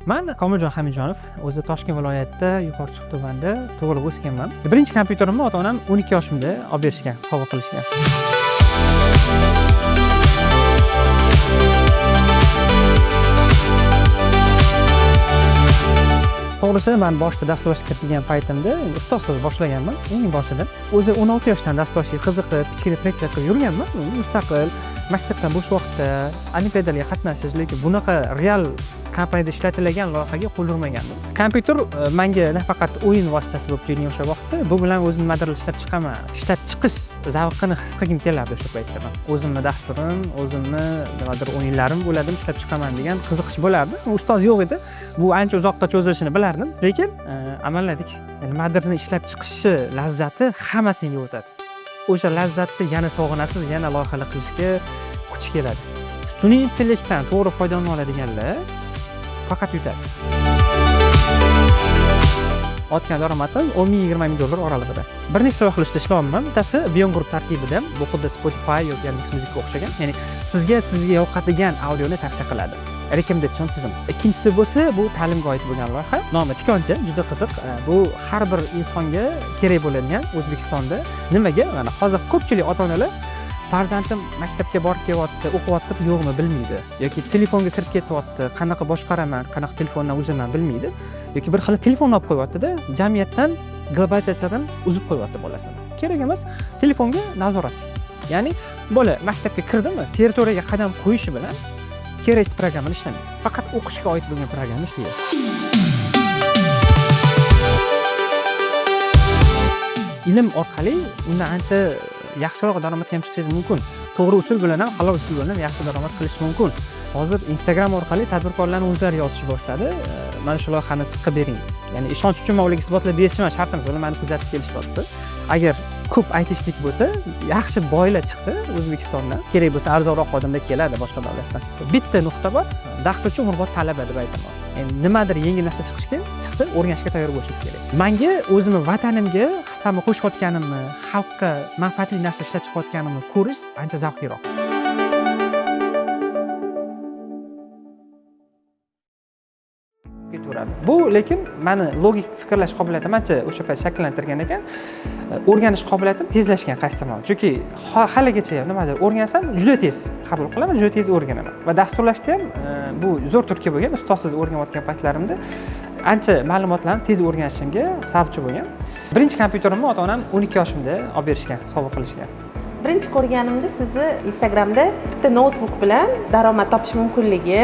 Men Komiljon Hamidjonov, o'zi Toshkent viloyatida Yuqorichiq tumanida tug'ilib o'sganman. Birinchi kompyuterimni ota-onam 12 yoshimda olib berishgan, sovg'a qilishgan. To'g'risi, men boshida dasturlashga kirgan paytimda ustozsiz boshlaganman, eng boshida. O'zi 16 yoshdan dasturlashga qiziqib, kichkina proyektlar qilib yurganman. Mustaqil maktabdan bo'sh vaqtda olimpiadalarga qatnashish, lekin bunaqa real kompaniyada ishlatilgan loyihaga qo'l urmagandim. Kompyuter menga nafaqat o'yin vositasi bo'lib tuyulgan o'sha vaqtda, bu bilan o'zimni material ishlab chiqaman. Ishlab chiqish zavqini his qilgim kelardi o'sha paytda. O'zimni dasturim, o'zimni nimadir o'yinlarim bo'ladi, ishlab chiqaman degan qiziqish bo'lardi. Ustoz yo'q edi. Bu ancha uzoqqa cho'zilishini bilardim, lekin amalladik. Nimadirni ishlab chiqishi lazzati hammasiga o'tadi. O'sha lazzatni yana sog'inasiz, yana loyihalar qilishga kuch keladi. Sun'iy intellektdan to'g'ri foydalana oladiganlar faqat yutadi. Otgan daromadim 10 ming $20 ming oralig'ida. Bir nechta loyihalar ustida ishlayapman. Bittasi Beyond Group tarkibida, bu xuddi Spotify yoki Yandex Music o'xshagan. Ya'ni sizga yoqadigan audioni tavsiya qiladi. Rekomendatsion tizim. Ikkinchisi bo'lsa, bu ta'limga oid bo'lgan loyiha. Nomi tikoncha, juda qiziq. Bu har bir insonga kerak bo'ladigan O'zbekistonda nimaga? Mana hozir ko'pchilik ota-onalar farzandim maktabga borib kelyapti, o'qiyapti, yo'qmi bilmaydi. Yoki telefonga kirib ketyapti, qanaqa boshqaraman, qanaqa telefondan uzaman bilmaydi. Yoki bir xil telefonni olib qo'yapti-da, jamiyatdan, globalizatsiyadan uzib qo'yapti bolasini. Kerak emas, telefonga nazorat. Ya'ni bola maktabga kirdimi, territoriyaga qadam qo'yishi bilan keraksiz programmani ishlamaydi. Faqat o'qishga oid bo'lgan programmani ishlaydi. Ilm orqali undan ancha yaxshiroq daromad ham chiqishingiz mumkin. To'g'ri usul bilan ham, halol usul bilan ham yaxshi daromad qilish mumkin. Hozir Instagram orqali tadbirkorlarning o'zlari yozishni boshladi. Mana shu loyihani siqib bering. Ya'ni ishonch uchun men ularga isbotlab berishim shart emas, ular meni kuzatib kelishyapti. Agar ko'p aytishlik bo'lsa, yaxshi boylar chiqsa O'zbekistondan, kerak bo'lsa arzonroq xodimlar keladi boshqa davlatdan. Bitta nuqta bor, dasturchi umrbod talaba deb aytaman. Endi nimadir yangi narsa chiqsa, o'rganishga tayyor bo'lishingiz kerak. Menga o'zimni vatanimga hissamni qo'shayotganimni, xalqqa manfaatli narsa ishlab chiqayotganimni ko'rish ancha zavqliroq. Bu lekin meni logik fikrlash qobiliyatim ancha o'sha payt shakllantirgan ekan. O'rganish qobiliyatim tezlashgan qaysidir. Chunki haligacha ham nimadir o'rgansam juda tez qabul qilaman, juda tez o'rganaman. Va dasturlashda ham bu zo'r turtki bo'lgan, ustozsiz o'rganayotgan paytlarimda ancha ma'lumotlarni tez o'rganishimga sababchi bo'lgan. Birinchi kompyuterimni ota-onam 12 yoshimda olib berishgan, sovg'a qilishgan. Birinchi ko'rganimda sizni Instagramda bitta notebook bilan daromad topish mumkinligi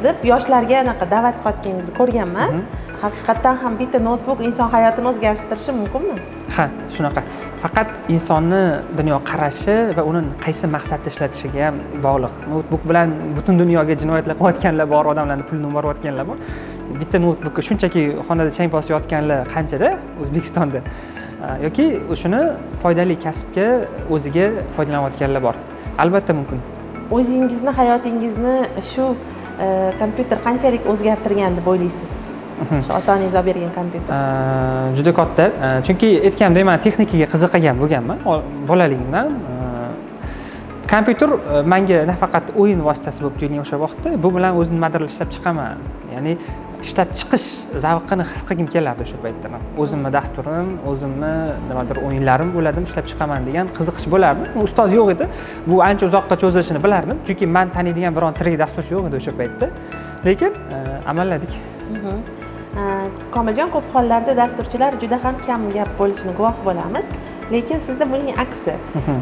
deb yoshlarga anaqa da'vat qilayotganingizni ko'rganman. Haqiqatan ham bitta notebook inson hayotini o'zgartirishi mumkinmi? Ha, shunaqa. Faqat insonni dunyoqarashi va uni qaysi maqsadda ishlatishiga ham bog'liq. Notebook bilan butun dunyoga jinoyatlar qilayotganlar bor, odamlarning pulini o'marayotganlar bor. Bitta notebookka shunchaki xonada chang bosayotganlar qanchada O'zbekistonda? Yoki o'shuni foydali kasbga o'ziga foydalanayotganlar bor. Albatta mumkin. O'zingizni, hayotingizni shu kompyuter qanchalik o'zgartirgan deb o'ylaysiz? Shu ota-onangiz olib bergan kompyuter. Juda katta. Chunki aytganimdek, men texnikaga qiziqgan bo'lganman bolaligimdan. Kompyuter menga nafaqat o'yin vositasi bo'lib tuyulgan o'sha vaqtda, bu bilan o'zimni material ishlab chiqaman. Ya'ni ishlab chiqish zavqini his qilgim kelardi o'sha paytda. O'zimni dasturim, o'zimni nimadir o'yinlarim bo'ladi, ishlab chiqaman degan qiziqish bo'lardi. Ustoz yo'q edi. Bu ancha uzoqqa cho'zilishini bilardim, chunki men taniydigan biron tirik dasturchi yo'q edi o'sha paytda. Lekin amalladik. Komiljon, ko'p hollarda dasturchilar juda ham kam gap bo'lishini guvoh bo'lamiz. Lekin sizda buning aksi.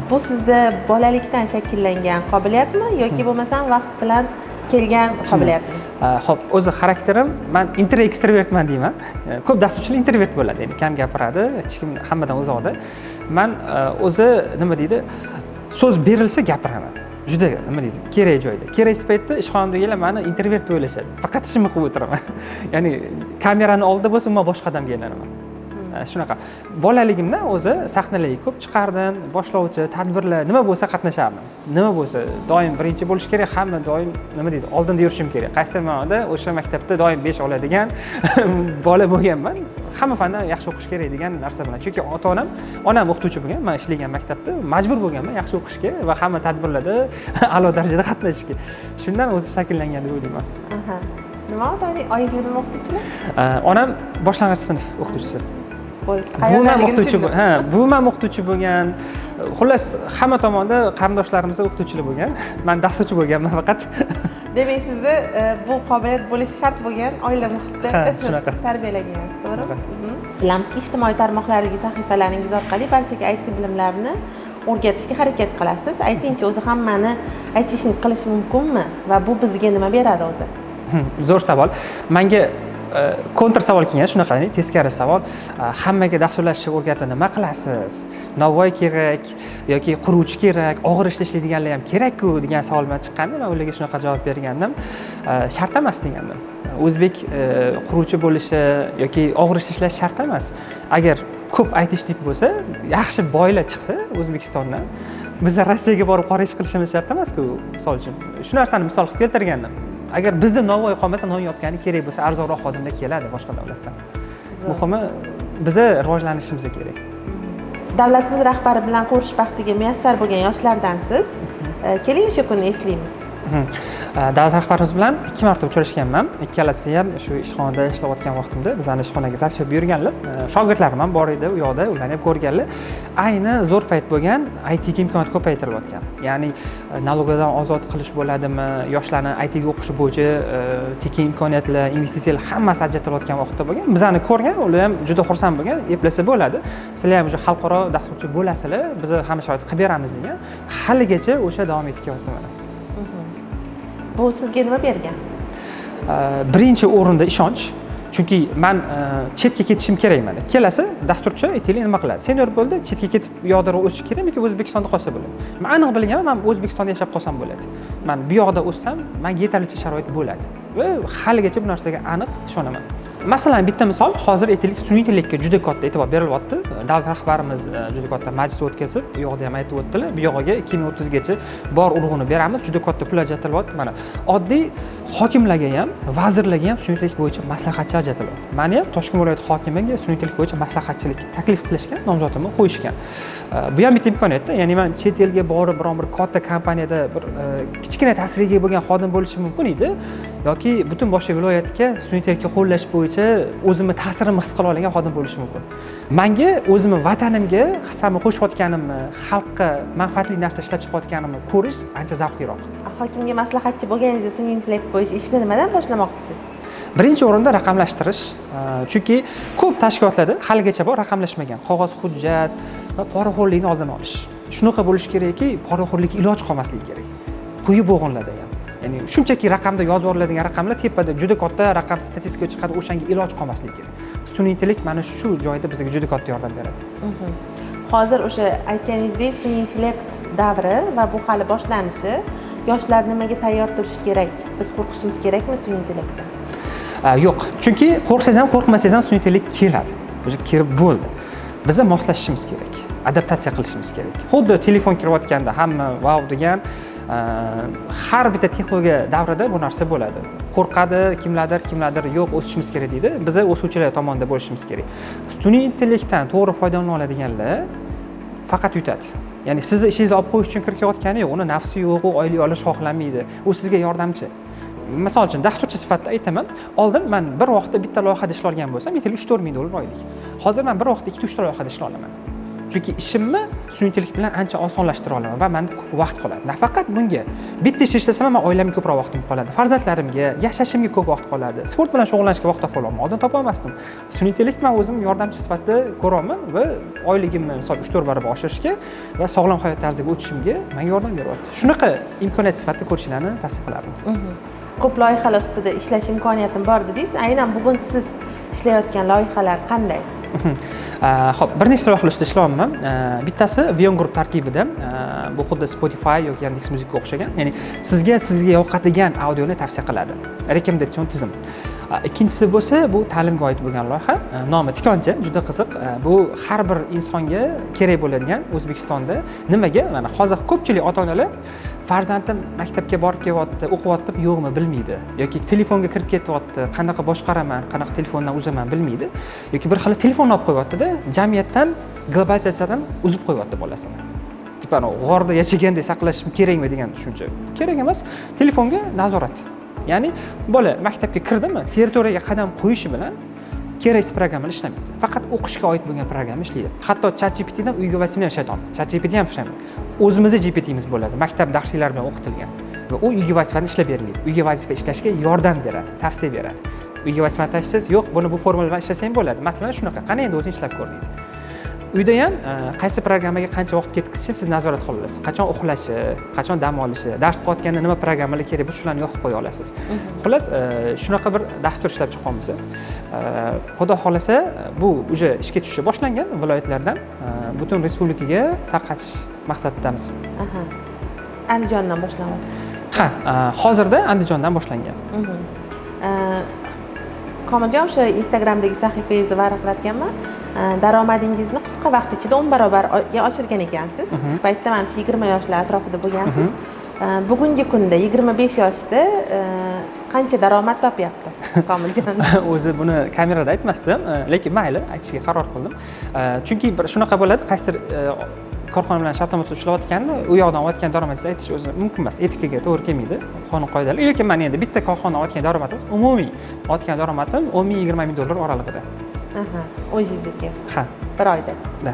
Bu sizda bolalikdan shakllangan qobiliyatmi yoki bo'lmasam vaqt bilan kelgan qobiliyatmi? Xo'p, o'zi xarakterim, men ekstravertman deyman. Ko'p dasturchilar introvert bo'ladi, ya'ni kam gapiradi, hech kim hammadan uzoqda. Men o'zi nima deydi, so'z berilsa gapiraman. Juda nima deydi, kerak joyda. Keraksiz paytda ishxonadagilar meni introvert deb o'ylashadi. Faqat ishimni qilib o'tiraman. Ya'ni kamerani oldida bo'lsa, men boshqa odamga aylanaman. Shunaqa. Bolaligimdan o'zi sahnalarga ko'p chiqardim, boshlovchi, tadbirlar, nima bo'lsa qatnashardim. Nima bo'lsa, doim birinchi bo'lish kerak, hamma doim nima deydi, oldinda yurishim kerak. Qaysi ma'noda o'sha maktabda doim 5 oladigan bola bo'lganman. Hamma fandan yaxshi o'qish kerak degan narsa bilan. Chunki onam o'qituvchi bo'lgan, men ishlagan maktabda majbur bo'lganman yaxshi o'qishga va hamma tadbirlarda a'lo darajada qatnashishga. Shundan o'zi shakllangan deb o'ylayman. Nima oyingizlar nima o'qituvchilar? Onam boshlang'ich sinf o'qituvchisi. Bo'ldi. Buvim o'qituvchi, buvim o'qituvchi bo'lgan. Xullas, hamma tomonda qarindoshlarimiz o'qituvchilar bo'lgan. Men darschi bo'lganman faqat. Demak, sizni bu qobiliyat bo'lishi shart bo'lgan oila muhitida shunaqa. tarbiyalagansiz, to'g'rimi? Bilamizki, ijtimoiy tarmoqlardagi sahifalaringiz orqali barchaga IT bilimlarini o'rgatishga harakat qilasiz. Aytingchi, o'zi hammani IT ishini qilish mumkinmi va bu bizga nima beradi o'zi? Zo'r savol. Menga kontr savol kelgan, shunaqa, teskari savol. Hammaga dasturlashni o'rgatib nima qilasiz? Navoiy kerak yoki quruvchi kerak, og'ir ishda ishlaydiganlar ham kerak-ku degan savol bilan chiqqanda, men ularga shunaqa javob bergandim. Shart emas degandim. O'zbek quruvchi bo'lishi yoki og'ir ishda ishlash shart emas. Agar ko'p aytishlik bo'lsa, yaxshi boylar chiqsa O'zbekistondan, biz Rossiyaga borib qora ish qilishimiz shart emas-ku, misol uchun. Shu narsani misol qilib keltirgandim. Agar bizda Navoiy qolmasa, non yopgani kerak bo'lsa, arzonroq xodimlar keladi boshqa davlatdan. Muhimi, biza rivojlanishimiz kerak. Davlatimiz rahbari bilan ko'rish baxtiga muyassar bo'lgan yoshlardansiz. Keling o'sha kunni eslaymiz. Davlat rahbarimiz bilan 2 marta uchrashganman. Ikkalasi ham shu ishxonada ishlayotgan vaqtimda bizani ishxonaga tashrif buyurganlar. Shogirdlarim ham bor edi u yoqda, ularni ham ko'rganlar. Ayni zo'r payt bo'lgan, IT ga imkoniyat ko'paytirilayotgan. Ya'ni налогdan ozod qilish bo'ladimi, yoshlarni IT ga o'qishi bo'yicha tekin imkoniyatlar, investitsiyalar hammasi ajratilayotgan vaqtda bo'lgan. Bizani ko'rgan, ular ham juda xursand bo'lgan, eplasa bo'ladi. Sizlar ham o'sha xalqaro dasturchi bo'lasizlar, biz hamma sharoit qilib beramiz degan. Haligacha o'sha davom etib kelyapti mana. Bu sizga nima bergan? Birinchi o'rinda ishonch. Chunki men chetga ketishim kerak mana. Kelasi dasturchi aytaylik nima qiladi? Senior bo'ldi, chetga ketib u yoqda o'sish kerakmi yoki O'zbekistonda qolsa bo'ladi? Men aniq bilganman, men O'zbekistonda yashab qolsam bo'ladi. Men bu yoqda o'ssam, menga yetarlicha sharoit bo'ladi. Va haligacha bu narsaga aniq ishonaman. Masalan, bitta misol, hozir aytaylik sun'iy intellektga juda katta e'tibor berilyapti. Davlat rahbarimiz juda katta majlis o'tkazib, u yoqda ham aytib o'tdilar. Bu yoqqa 2030 gacha bor urg'uni beramiz, juda katta pul ajratilyapti. Mana oddiy hokimlarga ham, vazirlarga ham sun'iy intellekt bo'yicha maslahatchi ajratilyapti. Meni ham Toshkent viloyati hokimiga sun'iy intellekt bo'yicha maslahatchilik taklif qilishgan, nomzodimni qo'yishgan. Bu ham bitta imkoniyatda, ya'ni men chet elga borib, biron bir katta kompaniyada bir kichkina ta'sirga ega bo'lgan xodim bo'lishim mumkin edi yoki butun boshqa viloyatga sun'iy intellektga qo'llash bo'yicha o'zimni ta'sirimni his qila olgan xodim bo'lishim mumkin. Menga o'zimni vatanimga hissamni qo'shayotganimni, xalqqa manfaatli narsa ishlab chiqayotganimni ko'rish ancha zavqliroq. Hokimga maslahatchi bo'lganingizda sun'iy intellekt bo'yicha ishni nimadan boshlamoqchisiz? Birinchi o'rinda raqamlashtirish. Chunki ko'p tashkilotlarda haligacha bor raqamlashmagan. Qog'oz hujjat va poraxo'rlikni oldini olish. Shunaqa bo'lishi kerakki, poraxo'rlikka iloj qolmasligi kerak. Quyi bo'g'inlarda ham. Ya'ni shunchaki raqamda yozib yuboriladigan raqamlar tepada juda katta raqam statistikaga chiqadi, o'shanga iloj qolmasligi kerak. Sun'iy intellekt mana shu joyda bizga juda katta yordam beradi. Hozir o'sha aytganingizdek sun'iy intellekt davri va bu hali boshlanishi, yoshlar nimaga tayyor turishi kerak? Biz qo'rqishimiz kerakmi sun'iy intellektdan? Yo'q. Chunki qo'rqsangiz ham, qo'rqmasangiz ham sun'iy intellekt keladi. O'zi kirib bo'ldi. Biz moslashishimiz kerak, adaptatsiya qilishimiz kerak. Xuddi telefon kirayotganda hamma wow degan, har bitta texnologiya davrida bu narsa bo'ladi. Qo'rqadi, kimlardir yo'q, o'sishimiz kerak deydi. Biz o'suvchilar tomonda bo'lishimiz kerak. Sun'iy intellektdan to'g'ri foydalana oladiganlar faqat yutadi. Ya'ni sizni ishingizni olib qo'yish uchun kirayotgani yo'q, uni nafsi yo'q, u oylik olish xohlamaydi. U sizga yordamchi. Misol uchun dasturchi sifatida aytaman, oldin men bir vaqtda bitta loyihada ishlay olgan bo'lsam, aytaylik 3-4 ming dollar oylik. Hozir men bir vaqtda 2-3 ta loyihada ishlay olaman. Chunki ishimni sun'iy intellekt bilan ancha osonlashtira olaman va menda ko'p vaqt qoladi. Nafaqat bunga, bitta ish ishlasam ham oilamga ko'proq vaqtim qoladi. Farzandlarimga, yashashimga ko'p vaqt qoladi. Sport bilan shug'ullanishga vaqt topa olaman. Oldin topa olmasdim. Sun'iy intellekt men o'zim yordamchi sifatida ko'raman va oyligimni misol 3-4 barobar oshirishga va sog'lom hayot tarziga o'tishimga menga yordam beryapti. Shunaqa imkoniyat sifatida ko'rishlarini tavsiya qilardim. Ko'p loyihalar ustida ishlash imkoniyatim bor dedingiz. Aynan bugun siz ishlayotgan loyihalar qanday? Xo'p, bir nechta loyihalar ustida ishlayapman. Bittasi Vion Group tarkibida, bu xuddi Spotify yoki Yandex.Musicga o'xshagan, ya'ni sizga yoqadigan audioni tavsiya qiladi. Rekomendatsion tizim. Ikkinchisi bo'lsa, bu ta'limga oid bo'lgan loyiha. Nomi tikoncha, juda qiziq. Bu har bir insonga kerak bo'ladigan O'zbekistonda nimaga? Mana hozir ko'pchilik ota-onalar farzandim maktabga borib kelyapti, o'qiyapti, yo'qmi bilmaydi. Yoki telefonga kirib ketyapti, qanaqa boshqaraman, qanaqa telefondan uzaman bilmaydi. Yoki bir xil telefon olib qo'yapti-da, jamiyatdan, globalizatsiyadan uzib qo'yapti bolasini. Tipani g'orda yashagandek saqlashim kerakmi degan tushuncha. Kerak emas. Telefonga nazorat. Ya'ni bola maktabga kirdimi, territoriyaga qadam qo'yishi bilan kerakli programmalar ishlamaydi. Faqat o'qishga oid bo'lgan programma ishlaydi. Hatto ChatGPT dan uyga vasiyat ham shayton. ChatGPT ham ishlamaydi. O'zimizning GPT'miz bo'ladi. Maktab darsliklari bilan o'qitilgan. Va u uyga vazifani ishlab bermaydi. Uyga vazifa ishlashga yordam beradi, tavsiya beradi. Uyga vazifa tashlaysiz, yo'q, buni bu formula bilan ishlasang bo'ladi. Masalan, shunaqa, qani endi o'zing ishlab ko'r deydi. Uyda ham qaysi programmaga qancha vaqt ketkazishni siz nazorat qila olasiz. Qachon uxlashi, qachon dam olishi, dars qilayotganda nima programmalar kerak bo'lsa, shularni yozib qo'ya olasiz. Xullas, shunaqa bir dastur ishlab chiqqanmiz. Xudo xolasa, bu уже ishga tushishi boshlangan viloyatlardan butun respublikaga tarqatish maqsadidamiz. Andijondan boshlanyapti. Ha, hozirda Andijondan boshlangan. Komiljon, o'sha Instagramdagi sahifangizni varaqlatganman. Daromadingizni qisqa vaqt ichida 10 barobarga oshirgan ekansiz. Paytda menimcha 20 yoshlar atrofida bo'lgansiz. Bugungi kunda 25 yoshda qancha daromad topyapti Komiljon? O'zi buni kamerada aytmasdim, lekin mayli, aytishga qaror qildim. Chunki shunaqa bo'ladi, qaysidir korxona bilan shartnoma ishlayotganda u yoqdan olayotgan daromadingizni aytish o'zi mumkin emas, etikaga to'g'ri kelmaydi, qonun qoidalar. Lekin men endi bitta korxona olayotgan daromadimiz umumiy olayotgan daromadim 10 ming 20 ming dollar oralig'ida. O'zingizniki. Ha. Bir oyda. Da.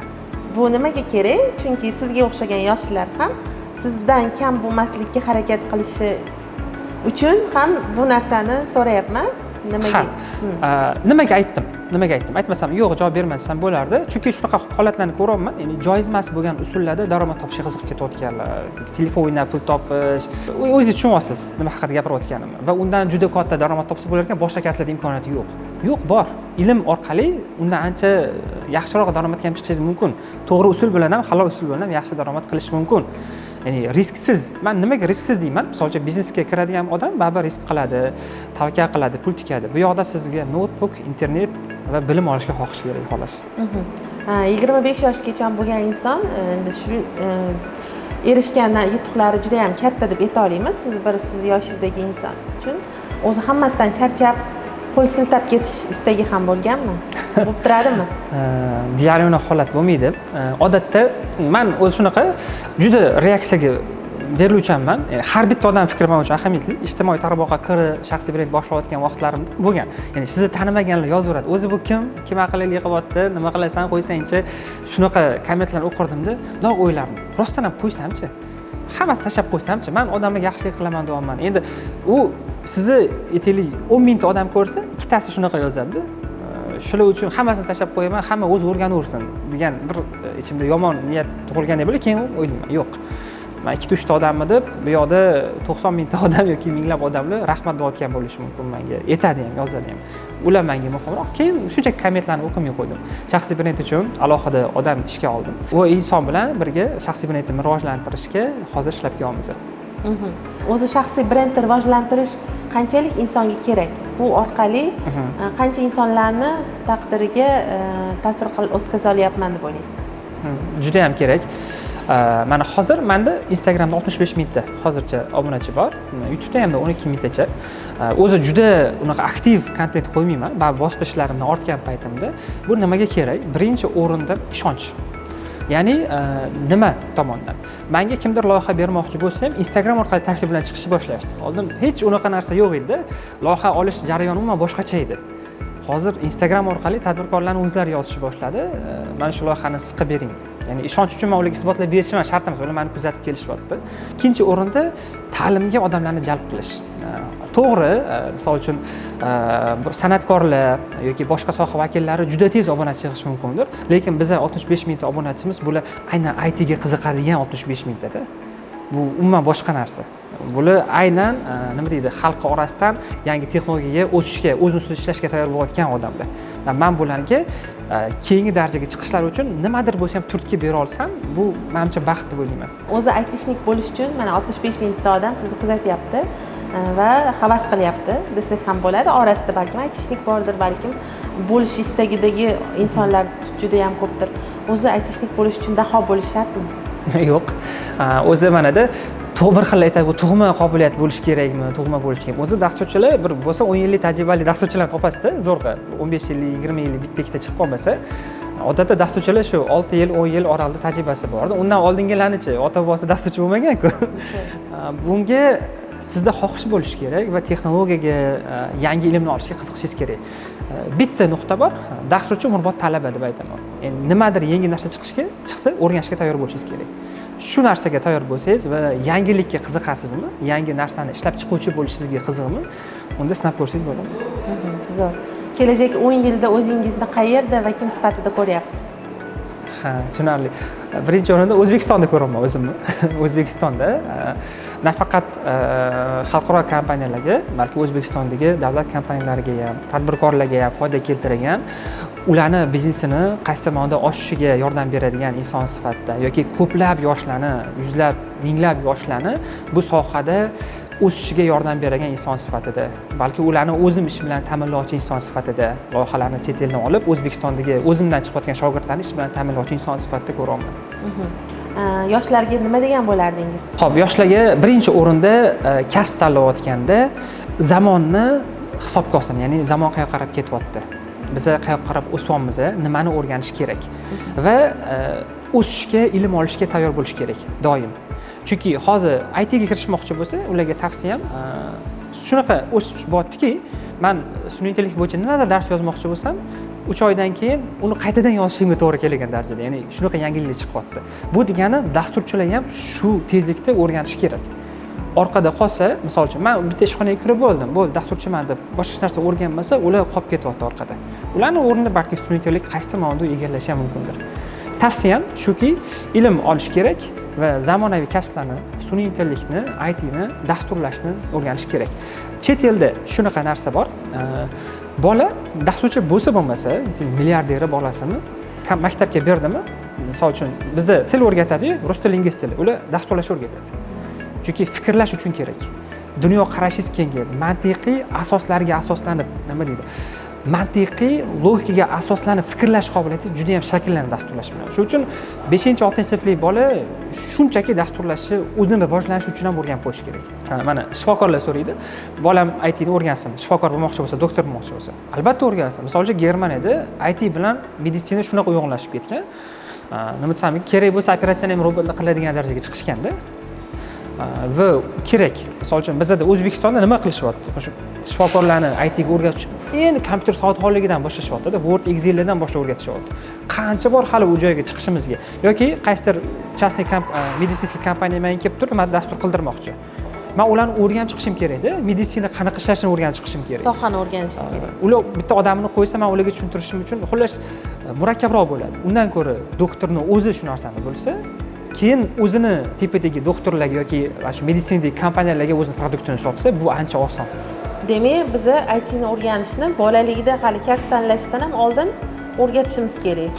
Bu nimaga kerak? Chunki sizga o'xshagan yoshlar ham sizdan kam bo'lmaslikka harakat qilishi uchun ham bu narsani so'rayapman. Nimaga? Nimaga aytdim? Aytmasam, yo'q, javob berma desam bo'lardi. Chunki shunaqa holatlarni ko'ryapman. Ya'ni joiz emas bo'lgan usullarda daromad topishga qiziqib ketayotganlar, telefon o'ynab pul topish. O'zingiz tushunyapsiz nima haqida gapirayotganimni. Va undan juda katta daromad topsa bo'lar ekan, boshqa kasblarda imkoniyati yo'q. Yo'q, bor. Ilm orqali undan ancha yaxshiroq daromadga ham chiqishingiz mumkin. To'g'ri usul bilan ham, halol usul bilan ham yaxshi daromad qilish mumkin. Ya'ni risksiz. Men nimaga risksiz deyman? Masalan, biznesga kiradigan odam baribir risk qiladi, tavakkal qiladi, pul tikadi. Bu yoqda sizga notebook, internet va bilim olishga xohish kerak xolos. 25 yoshgacha bo'lgan inson endi shu erishgan yutuqlari juda ham katta deb ayta olamiz. Siz yoshingizdagi inson uchun o'zi hammasidan charchab qo'l siltab ketish istagi ham bo'lganmi? Bo'lib turadimi? Deyarli unaqa holat bo'lmaydi. Odatda men o'zi shunaqa juda reaksiyaga beriluvchanman. Har bitta odam fikri men uchun ahamiyatli. Ijtimoiy tarmoqqa kirib, shaxsiy brend boshlayotgan vaqtlarim bo'lgan. Ya'ni sizni tanimaganlar yozaveradi. O'zi bu kim? Kim aqlli qilyapti? Nima qilasan? Qo'ysangchi. Shunaqa kommentlarni o'qirdim-da, loq o'ylardim. Rostdan ham qo'ysamchi? Hammasini tashlab qo'ysamchi? Men odamlarga yaxshilik qilaman deyapman. Endi u sizni aytaylik 10 mingta odam ko'rsa, ikkitasi shunaqa yozadi-da. Shular uchun hammasini tashlab qo'yaman, hamma o'zi o'rganaversin degan bir ichimda yomon niyat tug'ilganda bo'lib, keyin o'ylayman, yo'q. Men 2-3 ta odammi deb, bu yoqda 90 mingta odam yoki minglab odamlar rahmat deyotgan bo'lishi mumkin menga. Aytadi ham, yozadi ham. Ular menga muhimroq. Keyin shunchaki kommentlarni o'qimay qo'ydim. Shaxsiy brend uchun alohida odam ishga oldim. U inson bilan birga shaxsiy brendni rivojlantirishga hozir ishlab kelyapmiz. O'zi shaxsiy brendni rivojlantirish qanchalik insonga kerak? Bu orqali qancha insonlarni taqdiriga ta'sir o'tkaza olyapman deb o'ylaysiz? Juda ham kerak. Mana hozir menda Instagramda 65 mingta hozircha obunachi bor. YouTube'da ham 12 mingtacha. O'zi juda unaqa aktiv kontent qo'ymayman. Bosqichlarimdan ortgan paytimda bu nimaga kerak? Birinchi o'rinda ishonch. Ya'ni nima tomondan? Menga kimdir loyiha bermoqchi bo'lsa ham Instagram orqali taklif bilan chiqishni boshlashdi. Oldin hech unaqa narsa yo'q edi. Loyiha olish jarayoni umuman boshqacha edi. Hozir Instagram orqali tadbirkorlarning o'zlari yozishni boshladi. Mana shu loyihani siqib bering. Ya'ni ishonch uchun men ularga isbotlab berishim shart emas, ular meni kuzatib kelishyapti. Ikkinchi o'rinda ta'limga odamlarni jalb qilish. To'g'ri, misol uchun san'atkorlar yoki boshqa soha vakillari juda tez obunachi yig'ish mumkindir, lekin biz 65 mingta obunachimiz bular aynan IT ga qiziqadigan 65 mingtada. Bu umuman boshqa narsa. Bular aynan nima deydi, xalq orasidan yangi texnologiyaga o'tishga, o'z ustida ishlashga tayyor bo'layotgan odamlar. Men bularga keyingi darajaga chiqishlari uchun nimadir bo'lsa ham turtki bera olsam, bu menimcha baxt deb o'ylayman. O'zi aytishlik bo'lish uchun mana 65 mingta odam sizni kuzatyapti va havas qilyapti desak ham bo'ladi. Orasida balkim aytishlik bordir, balkim bo'lish istagidagi insonlar juda ham ko'pdir. O'zi aytishlik bo'lish uchun daho bo'lish shartmi? Yo'q. O'zi manada bir xil aytadi, bu tug'ma qobiliyat bo'lish kerakmi, tug'ma bo'lish kerak. O'zi dasturchilar bir bo'lsa 10 yillik tajribali dasturchilarni topasiz-da, zo'rg'a. 15 yillik, 20 yillik bitta ikkita chiqib qolmasa, odatda dasturchilar shu 6 yil, 10 yil oralida tajribasi bor. Undan oldingilarni-chi, ota-bobosi dasturchi bo'lmagan-ku. Bunga sizda xohish bo'lishi kerak va texnologiyaga yangi ilmni olishga qiziqishingiz kerak. Bitta nuqta bor, dasturchi umrbod talaba deb aytaman. Endi nimadir yangi narsa chiqsa o'rganishga tayyor bo'lishingiz kerak. Shu narsaga tayyor bo'lsangiz va yangilikka qiziqasizmi, yangi narsani ishlab chiquvchi bo'lishingizga qiziqmi, unda sinab ko'rsangiz bo'ladi. Zo'r. Kelajak 10 yilda o'zingizni qayerda va kim sifatida ko'ryapsiz? Ha, tushunarli. Birinchi o'rinda O'zbekistonda ko'raman o'zimni. O'zbekistonda nafaqat xalqaro kompaniyalarga, balki O'zbekistondagi davlat kompaniyalariga ham, tadbirkorlarga ham foyda keltiradigan, ularni biznesini qaysi tomonda oshishiga yordam beradigan inson sifatida yoki ko'plab yoshlarni, yuzlab, minglab yoshlarni bu sohada o'sishiga yordam beradigan inson sifatida, balki ularni o'zim ish bilan ta'minlovchi inson sifatida loyihalarni chet eldan olib, O'zbekistondagi o'zimdan chiqayotgan shogirdlarni ish bilan ta'minlovchi inson sifatida ko'raman. Yoshlarga nima degan bo'lardingiz? Xo'p, yoshlarga birinchi o'rinda kasb tanlayotganda zamonni hisobga olsin, ya'ni zamon qayerga qarab ketyapti. Biz qayerga qarab o'syapmiz, nimani o'rganish kerak va o'sishga, ilm olishga tayyor bo'lish kerak doim. Chunki hozir IT ga kirishmoqchi bo'lsa, ularga tavsiyam shunaqa o'sish bo'lyaptiki, men sun'iy intellekt bo'yicha nimadir dars yozmoqchi bo'lsam, 3 oydan keyin uni qaytadan yozishimga to'g'ri kelgan darajada, ya'ni shunaqa yangiliklar chiqyapti. Bu degani dasturchilar ham shu tezlikda o'rganish kerak. Orqada qolsa, misol uchun men bitta ishxonaga kirib bo'ldim, bo'ldi dasturchiman deb boshqa narsa o'rganmasa, ular qolib ketyapti orqada. Ularning o'rnida balki sun'iy intellekt qaysi tomonda egallashi ham mumkindir. Tavsiyam shuki, ilm olish kerak va zamonaviy kasblarni, sun'iy intellektni, ITni dasturlashni o'rganish kerak. Chet elda shunaqa narsa bor. Bola dasturchi bo'lsa bo'lmasa, milliarderi bolasini maktabga berdimi? Misol uchun bizda til o'rgatadi-yu, rus tili, ingliz tili. Ular dasturlash o'rgatadi. Chunki fikrlash uchun kerak. Dunyo qarashingiz kengayadi. Mantiqiy asoslarga asoslanib, nima deydi? Mantiqiy logikaga asoslanib fikrlash qobiliyatingiz juda ham shakllanadi dasturlash bilan. Shuning uchun 5-6-sinflik bola shunchaki dasturlashni o'zini rivojlanishi uchun ham o'rganib qo'yish kerak. Mana shifokorlar so'raydi, bolam IT ni o'rgansin, shifokor bo'lmoqchi bo'lsa, doktor bo'lmoqchi bo'lsa. Albatta o'rgansin. Misol uchun Germaniyada IT bilan meditsina shunaqa uyg'unlashib ketgan. Nima desam, kerak bo'lsa operatsiyani ham robotlar qiladigan darajaga chiqishganda. Va kerak. Misol uchun bizda O'zbekistonda nima qilishyapti? Shifokorlarni IT ga o'rgatish endi kompyuter savodxonligidan boshlashyapti-da, Word, Excel'dan boshlab o'rgatishyapti. Qancha bor hali u joyga chiqishimizga yoki qaysidir частный meditsinskiy kompaniya menga kelib turib, men dastur qildirmoqchi. Men ularni o'rganib chiqishim kerak-da, meditsina qanaqa ishlashini o'rganib chiqishim kerak. Sohani o'rganishingiz kerak. Ular bitta odamni qo'ysa, men ularga tushuntirishim uchun xullas murakkabroq bo'ladi. Undan ko'ra doktorning o'zi shu narsani bilsa, keyin o'zini tepadagi doktorlarga yoki shu meditsinadagi kompaniyalarga o'zining produktini sotsa, bu ancha oson. Demak, biz IT ni o'rganishni bolaligida hali kasb tanlashdan ham oldin o'rgatishimiz kerak.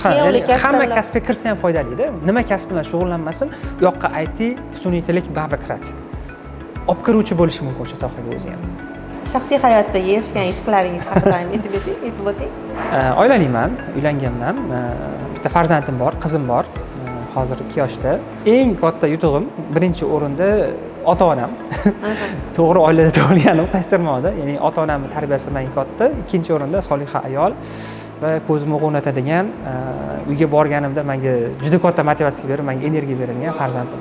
Hamma kasbga kirsa ham foydali-da. Nima kasb bilan shug'ullanmasin, u yoqqa IT, sun'iy intellekt baribir kiradi. Olib kiruvchi bo'lishi mumkin o'sha sohaga o'zi ham. Shaxsiy hayotdagi erishgan yutuqlaringiz haqida aytib o'ting. Oilaliman, uylanganman. Bitta farzandim bor, qizim bor. Hozir 2 yoshda. Eng katta yutug'im birinchi o'rinda ota-onam. To'g'ri oilada tug'ilganim qaysidir ma'noda, ya'ni ota-onamning tarbiyasi menga katta. Ikkinchi o'rinda soliha ayol va ko'zimni o'g'natadigan, uyga borganimda menga juda katta motivatsiya berib, menga energiya beradigan farzandim.